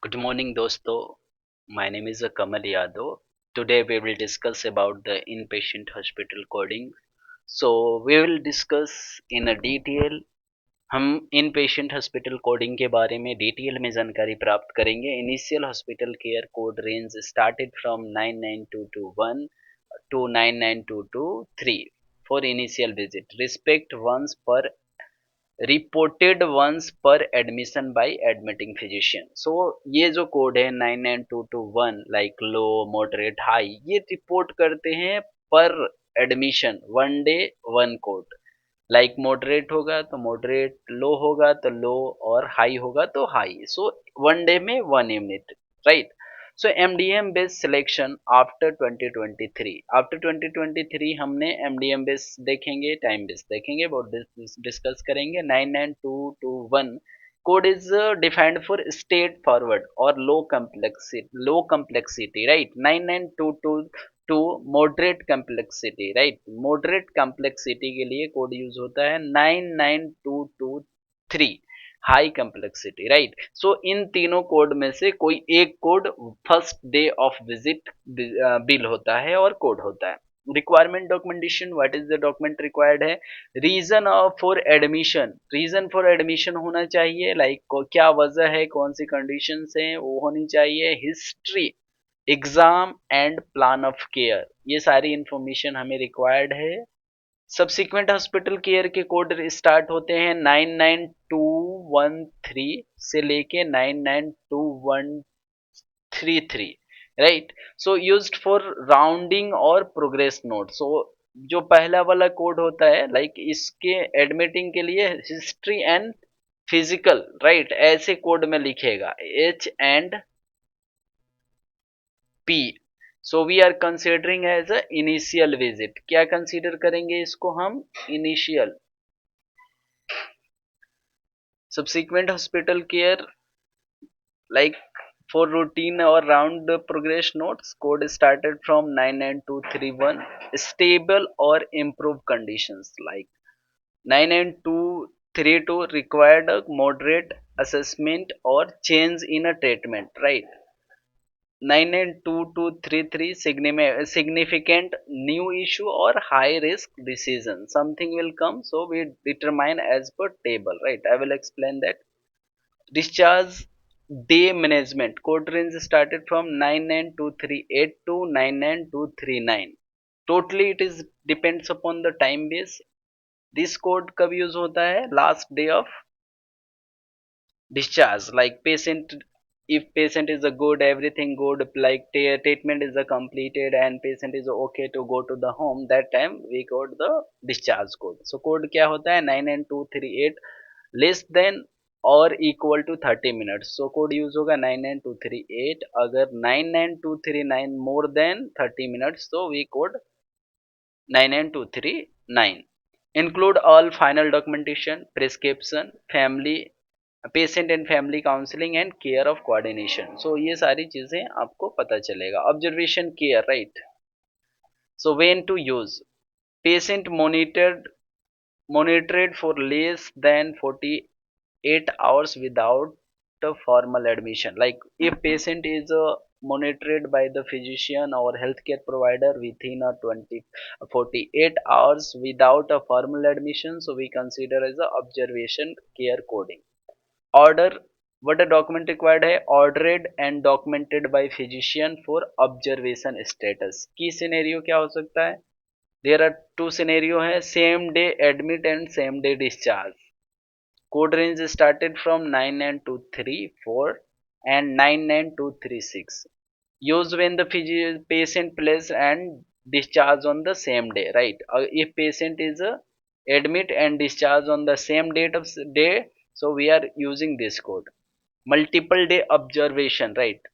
Good morning, dosto. My name is Kamal Yadav. Today we will discuss about the inpatient hospital coding. So we will discuss in a detail. हम इन patient hospital coding के बारे में detail में जानकारी प्राप्त करेंगे। Initial hospital care code range started from 99221 to 99223 for initial visit. Respect once per reported once per admission by admitting physician. So ये जो कोड है 99221 लाइक लो मॉडरेट हाई, ये रिपोर्ट करते हैं per admission, one day one code. Like moderate होगा तो moderate, लो होगा तो लो, और हाई होगा तो हाई। सो वन डे में one unit, right. So MDM based selection after 2023, after 2023 हमने एमडीएम बेस्ड देखेंगे, टाइम बेस्ड देखेंगे, बहुत डिस्कस करेंगे। 99221 code is defined for straightforward और low complexity, right. 9922 moderate complexity, right. Moderate complexity के लिए code use होता है 99223 हाई कम्प्लेक्सिटी, राइट। सो इन तीनों कोड में से कोई एक code first day of visit bill होता है और कोड होता है। Requirement documentation, what is the document required है। Reason for admission, reason for admission होना चाहिए, लाइक क्या वजह है, कौन सी कंडीशंस हैं वो होनी चाहिए। History, exam and plan of care, ये सारी इंफॉर्मेशन हमें रिक्वायर्ड है। सब्सिक्वेंट हॉस्पिटल केयर के कोड स्टार्ट होते हैं 99213 से लेके 99233, right. So used for rounding और प्रोग्रेस नोट। सो जो पहला वाला कोड होता है, लाइक इसके एडमिटिंग के लिए हिस्ट्री एंड फिजिकल, राइट, ऐसे कोड में लिखेगा H and P. So we are considering as a initial visit. क्या कंसीडर करेंगे इसको हम? Initial. Subsequent hospital care, like for routine or round progress notes, code started from 99231, stable or improved conditions, like 99232 required a moderate assessment or change in a treatment, right. 99233 significant new issue or high risk decision, something will come, so we determine as per table, right. I will explain that. Discharge day management, code range started from 99238 to 99239, totally it is depends upon the time base। this code कब use होता है? Last day of discharge, like patient, if patient is a good, everything good, like treatment is a completed and patient is okay to go to the home, that time we got the discharge code। so code क्या होता है? 99238 less than और equal to 30 minutes. So code use होगा 99238। अगर 99239 more than 30 minutes तो we code 99239। Include all final documentation, prescription, family, patient and family counselling and care of coordination. So ये सारी चीजें आपको पता चलेगा। Observation care, right. So when to use, patient monitored for less than 48 hours without a formal admission, like if patient is monitored by the physician or healthcare provider within a 48 hours without a formal admission, so we consider as a observation care coding। order, what a document required है? ordered and documented by physician for observation status। की scenario क्या हो सकता है? There are to scenario है, same day admit and same day discharge. Code range started from 99234 and 99236, used when the patient placed and discharged on the same day, right. If patient is admit and discharged on the same date of day, so we are using this code। Multiple day observation, right.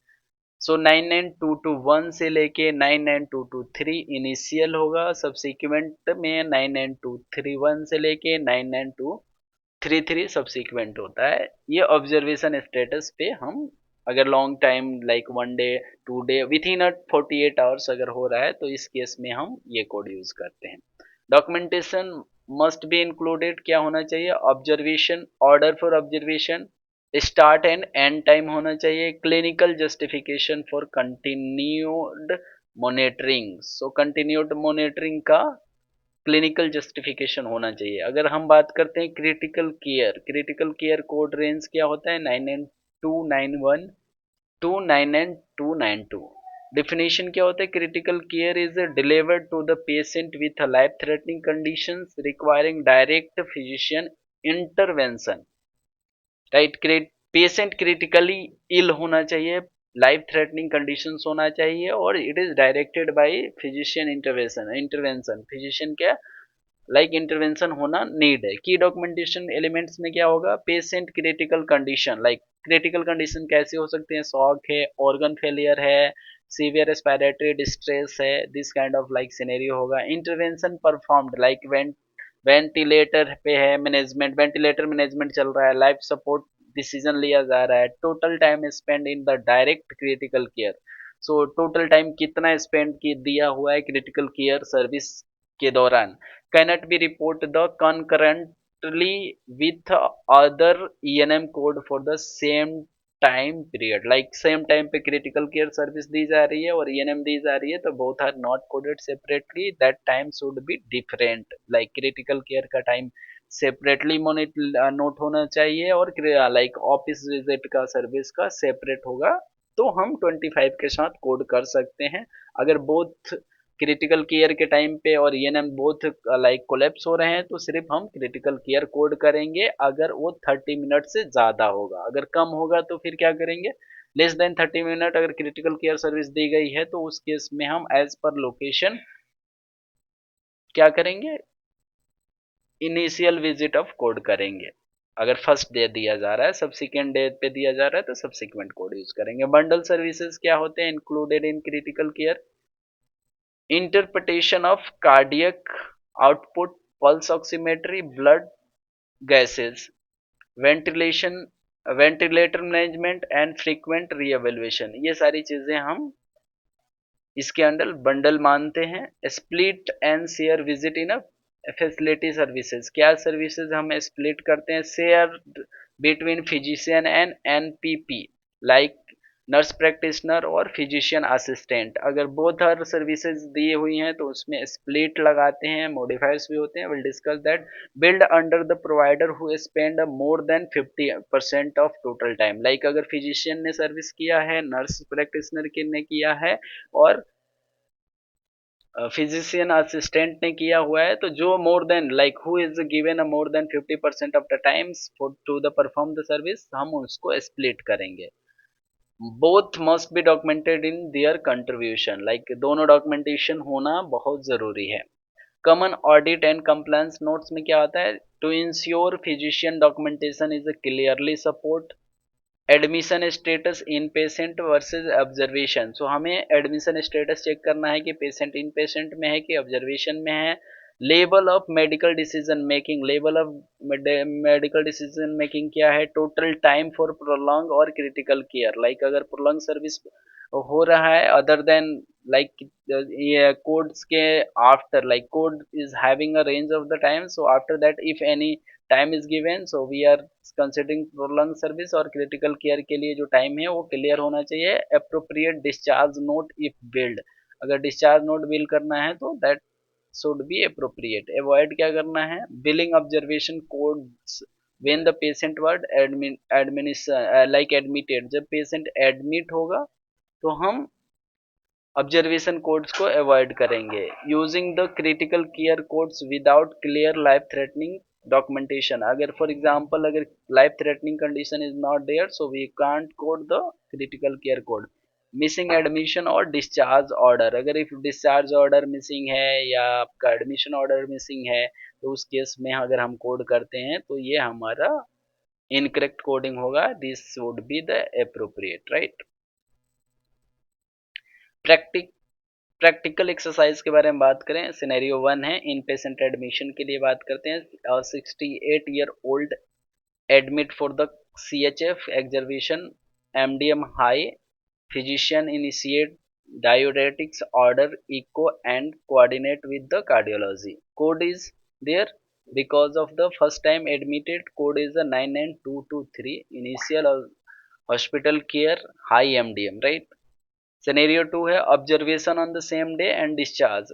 So 99221 से लेके 99223 initial होगा, subsequent में 99231 से लेके 99233 subsequent होता है। ये observation status पे हम अगर long time like one day two day within 48 hours अगर हो रहा है तो इस केस में हम ये कोड यूज करते हैं। डॉक्यूमेंटेशन मस्ट बी इंक्लूडेड, क्या होना चाहिए? Observation, order for observation, start and and time होना चाहिए, clinical justification for continued monitoring, so continued monitoring का क्लिनिकल जस्टिफिकेशन होना चाहिए। अगर हम बात करते हैं क्रिटिकल केयर कोड रेंज क्या होता है, 99291 29992। डिफिनेशन क्या होता है, critical care is delivered to the patient with life threatening conditions requiring direct physician intervention, right. Patient critically ill होना चाहिए, लाइफ थ्रेटनिंग कंडीशंस होना चाहिए, और it is directed by physician intervention physician क्या लाइक इंटरवेंशन होना need है। की documentation elements में क्या होगा, patient critical condition, like critical condition कैसे हो सकते हैं, शॉक है, ऑर्गन फेलियर है, सीवियर रेस्पिरेटरी डिस्ट्रेस है, this kind of like scenario होगा। इंटरवेंशन परफॉर्म्ड लाइक वेंटिलेटर पे है मैनेजमेंट, वेंटिलेटर मैनेजमेंट चल रहा है, लाइफ सपोर्ट डिसीजन लिया जा रहा है, total time spend in the direct critical care, so total time कितना स्पेंड दिया हुआ है क्रिटिकल केयर सर्विस के दौरान। cannot be report the concurrently with other ENM code for the same time period, like same time पे critical care service दी जा रही है और ईएनएम दी जा रही है, तो both are not coded separately, that time should be different, like critical care का टाइम सेपरेटली नोट होना चाहिए, और लाइक ऑफिस विजिट का सर्विस का सेपरेट होगा, तो हम 25 के साथ कोड कर सकते हैं। अगर बोथ क्रिटिकल केयर के टाइम पे और ईएनएम बोथ लाइक कोलैप्स हो रहे हैं, तो सिर्फ हम क्रिटिकल केयर कोड करेंगे अगर वो 30 मिनट से ज़्यादा होगा। अगर कम होगा तो फिर क्या करेंगे, लेस देन 30 मिनट अगर क्रिटिकल केयर सर्विस दी गई है, तो उस केस में हम एज पर लोकेशन क्या करेंगे, इनिशियल विजिट ऑफ कोड करेंगे। अगर फर्स्ट डे दिया जा रहा है, सब्सिक्वेंट डे पे दिया जा रहा है, तो सब्सिक्वेंट कोड यूज करेंगे। बंडल सर्विसेज क्या होते हैं included in critical care, interpretation of cardiac output, pulse oximetry, blood gases, ventilation, ventilator management and frequent reevaluation, ये सारी चीजें हम इसके अंडर बंडल मानते हैं। Split and share visit in a facility services, क्या सर्विसेज हम स्प्लिट करते हैं, share between physician and NPP, like nurse practitioner और फिजिशियन असिस्टेंट। अगर बोथ आर सर्विसेज दी हुई हैं तो उसमें स्प्लिट लगाते हैं, मॉडिफायर्स भी होते हैं, will discuss that. Build under the provider who spend more than 50% of total time, like अगर फिजिशियन ने सर्विस किया है, नर्स प्रैक्टिशनर ने किया है, और फिजिशियन असिस्टेंट ने किया हुआ है, तो जो more than like who is given a more than 50% of the times for to the perform the service, हम उसको स्प्लिट करेंगे। Both must be documented in their contribution, like दोनों डॉक्यूमेंटेशन होना बहुत जरूरी है। Common audit and compliance notes में क्या आता है, to ensure physician documentation is clearly support admission status inpatient versus observation, so हमें एडमिशन स्टेटस चेक करना है कि पेशेंट इन पेशेंट में है कि ऑब्जर्वेशन में है। Level of medical decision making, level of medical decision making क्या है, टोटल टाइम फॉर प्रोलॉन्ग और क्रिटिकल केयर, लाइक अगर प्रोलॉन्ग सर्विस हो रहा है अदर देन लाइक ये कोड्स के after, like code is having a range of the time, so after that if any time is given, so we are considering prolong service, और critical care के लिए जो time है वो clear होना चाहिए। Appropriate discharge note if billed, अगर discharge note bill करना है तो that should be appropriate. Avoid क्या करना है, billing observation codes when the patient were admission like admitted, जब पेशेंट एडमिट होगा तो हम ऑब्जर्वेशन कोड्स को अवॉइड करेंगे। Using the critical care codes without clear life threatening documentation, अगर फॉर एग्जांपल अगर life threatening condition is not there, so we can't code the critical care code. Missing admission और discharge order, अगर if discharge order missing है या आपका admission order missing है, तो उस केस में अगर हम कोड करते हैं तो ये हमारा इनकरेक्ट कोडिंग होगा, this would be the appropriate, right. प्रैक्टिक प्रैक्टिकल एक्सरसाइज के बारे में बात करें, सिनेरियो 1 है, इन पेशेंट एडमिशन के लिए बात करते हैं। 68-year-old admit for the CHF एग्जर्वेशन, MDM high, physician initiate diuretics, order echo and coordinate with the cardiology, code is there because of the first time admitted code is a 99223 initial hospital care high MDM, right? Scenario 2 है observation on the same day and discharge.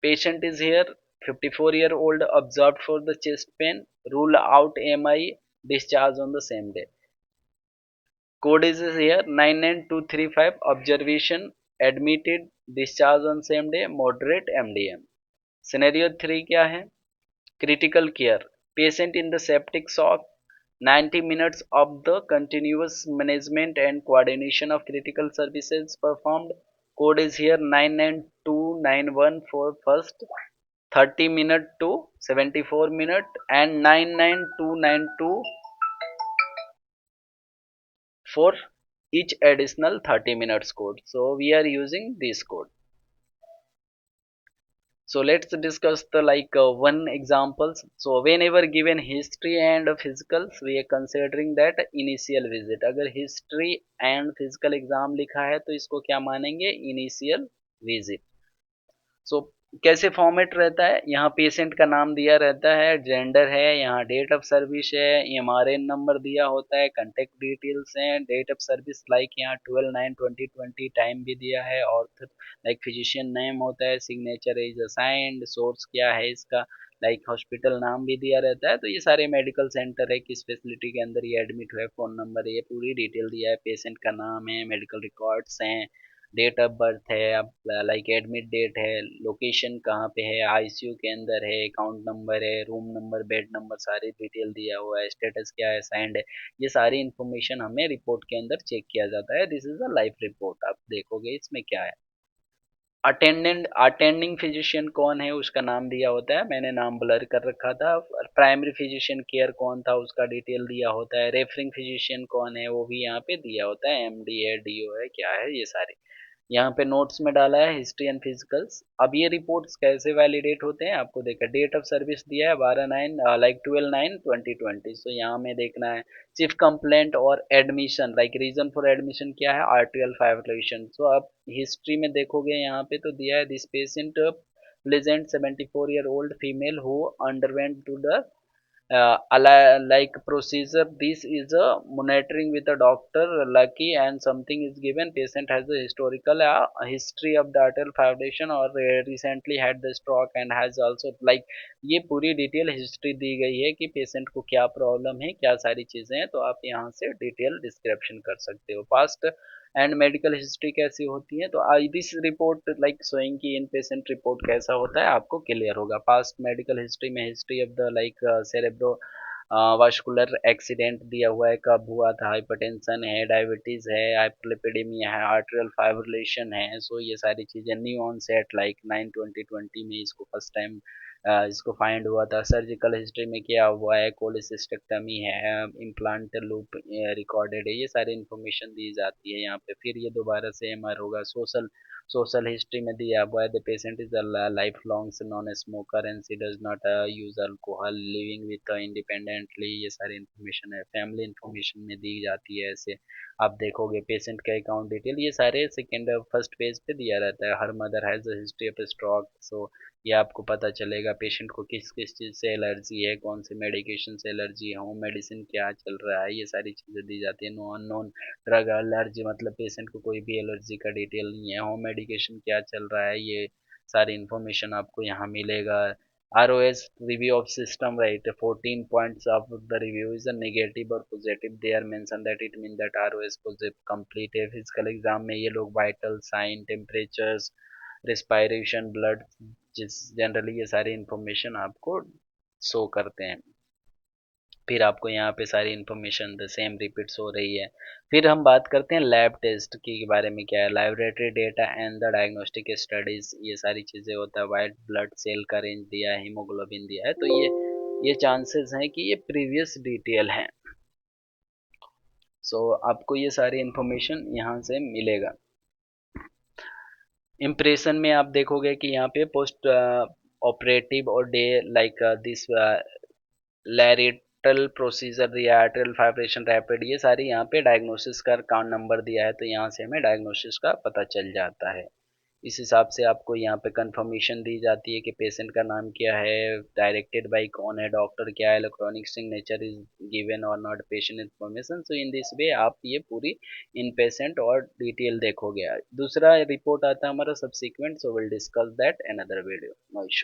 Patient is here, 54-year-old observed for the chest pain, rule out MI, discharge on the same day. Code is here 99235 observation, admitted, discharge on same day, moderate MDM. Scenario 3 क्या है? Critical care, patient in the septic shock, 90 minutes of the continuous management and coordination of critical services performed. Code is here 99291 for first, 30 minute to 74 minute, and 99292 for each additional 30 minutes code. So we are using this code. So let's discuss the one examples. So whenever given history and physicals, we are considering that initial visit. अगर history and physical exam लिखा है तो इसको क्या मानेंगे? Initial visit. सो कैसे format रहता है? यहाँ पेशेंट का नाम दिया रहता है, जेंडर है, यहाँ डेट ऑफ सर्विस है, एमआरएन नंबर दिया होता है, कांटेक्ट डिटेल्स हैं, डेट ऑफ सर्विस लाइक यहाँ 12/9/2020 टाइम भी दिया है, ऑर्थर लाइक फिजिशियन नेम होता है, सिग्नेचर इज असाइंड, सोर्स क्या है इसका, लाइक हॉस्पिटल नाम भी दिया रहता है। तो ये सारे मेडिकल सेंटर है, किस फैसिलिटी के अंदर ये एडमिट हुआ है, फ़ोन नंबर है, ये पूरी डिटेल दिया है, पेशेंट का नाम है, मेडिकल रिकॉर्ड्स हैं, डेट ऑफ बर्थ है, अब लाइक एडमिट डेट है, लोकेशन कहाँ पे है, आईसीयू के अंदर है, अकाउंट नंबर है, रूम नंबर, बेड नंबर, सारी डिटेल दिया हुआ है, स्टेटस क्या है, साइंड है। ये सारी इन्फॉर्मेशन हमें रिपोर्ट के अंदर चेक किया जाता है। This is a life report. आप देखोगे इसमें क्या है। अटेंडिंग फिजिशियन कौन है उसका नाम दिया होता है, मैंने नाम ब्लर कर रखा था। प्राइमरी फिजिशियन केयर कौन था उसका डिटेल दिया होता है। रेफरिंग फिजिशियन कौन है वो भी यहाँ पे दिया होता है, एमडी है, डीओ है, क्या है, ये सारे यहाँ पे नोट्स में डाला है, हिस्ट्री एंड फिजिकल्स। अब ये रिपोर्ट्स कैसे वैलिडेट होते हैं आपको देखा, डेट ऑफ सर्विस दिया है 12/9 लाइक 12/9/2020। सो यहाँ में देखना है चीफ कंप्लेंट और admission, like reason for admission क्या है, आर्टिकल 5 वायोलेशन। सो आप हिस्ट्री में देखोगे यहाँ पे तो दिया है this patient pleasant 74-year-old female who underwent to the like procedure. This is a monitoring with a doctor lucky and something is given, patient has a historical history of the arterial fibrillation or recently had the stroke and has also like ये पूरी detail history दी गई है कि patient को क्या problem है, क्या सारी चीज़ें हैं। तो आप यहाँ से डिटेल डिस्क्रिप्शन कर सकते हो। पास्ट एंड मेडिकल हिस्ट्री कैसी होती है, तो आई दिस रिपोर्ट लाइक शोइंग कि इन पेशेंट रिपोर्ट कैसा होता है आपको क्लियर होगा। पास्ट मेडिकल हिस्ट्री में history of the like cerebro vascular accident दिया हुआ है, कब हुआ था, हाइपरटेंशन है, डायबिटीज़ है, हाइपरलिपिडेमिया है, आर्टेरियल फाइब्रिलेशन है। सो ये सारी चीज़ें न्यू ऑनसेट लाइक 9/2020 में इसको फर्स्ट टाइम इसको फाइंड हुआ था। सर्जिकल हिस्ट्री में क्या हुआ है, कोलिसिस्टेक्टमी है, इम्प्लांट लूप रिकॉर्डेड है, ये सारी इन्फॉर्मेशन दी जाती है यहाँ पे। फिर ये दोबारा से एमआर होगा। सोशल सोशल हिस्ट्री में दिया हुआ है the patient is a lifelong non smoker and she does not use alcohol, living with independently, ये सारी इन्फॉर्मेशन है। फैमिली इन्फॉर्मेशन में दी जाती है ऐसे। आप देखोगे पेशेंट का अकाउंट डिटेल, ये सारे सेकेंड फर्स्ट पेज पे दिया रहता है। Her mother has a history of stroke. So ये आपको पता चलेगा पेशेंट को किस किस चीज़ से एलर्जी है, कौन से मेडिकेशन से एलर्जी है, होम मेडिसिन क्या चल रहा है, ये सारी चीज़ें दी जाती है। नो अननोन ड्रग एलर्जी, मतलब पेशेंट को कोई भी एलर्जी का डिटेल नहीं है। होम मेडिकेशन क्या चल रहा है, ये सारी इन्फॉर्मेशन आपको यहाँ मिलेगा। ROS review of system, right? 14 points of the review is a negative or positive. They are mentioned that it means that ROS positive complete है। फिजिकल एग्जाम में ये लोग vital sign, temperatures, respiration, blood, जिस generally ये सारी information आपको show करते हैं। फिर आपको यहाँ पे सारी इन्फॉर्मेशन द सेम रिपीट्स हो रही है। फिर हम बात करते हैं लैब टेस्ट के बारे में, क्या है laboratory data and the diagnostic studies, ये सारी चीज़ें होता है। वाइट ब्लड सेल का रेंज दिया है, हीमोग्लोबिन दिया है, तो ये चांसेस हैं कि ये प्रीवियस डिटेल है। सो आपको ये सारी इन्फॉर्मेशन यहाँ से मिलेगा। इम्प्रेशन में आप देखोगे कि यहाँ पे पोस्ट ऑपरेटिव और डे लाइक दिस लैरिटल प्रोसीजर या आर्टेरियल फाइब्रेशन रैपिड, ये सारी यहाँ पे डायग्नोसिस का काउंट नंबर दिया है, तो यहाँ से हमें डायग्नोसिस का पता चल जाता है। इस हिसाब से आपको यहाँ पे कंफर्मेशन दी जाती है कि पेशेंट का नाम क्या है, डायरेक्टेड बाय कौन है, डॉक्टर क्या है, इलेक्ट्रॉनिक सिग्नेचर इज गिवन और not, patient information. So in this way आप ये पूरी इन पेशेंट और डिटेल देखोगे। दूसरा रिपोर्ट आता है हमारा subsequent, so will discuss that another video. No issue.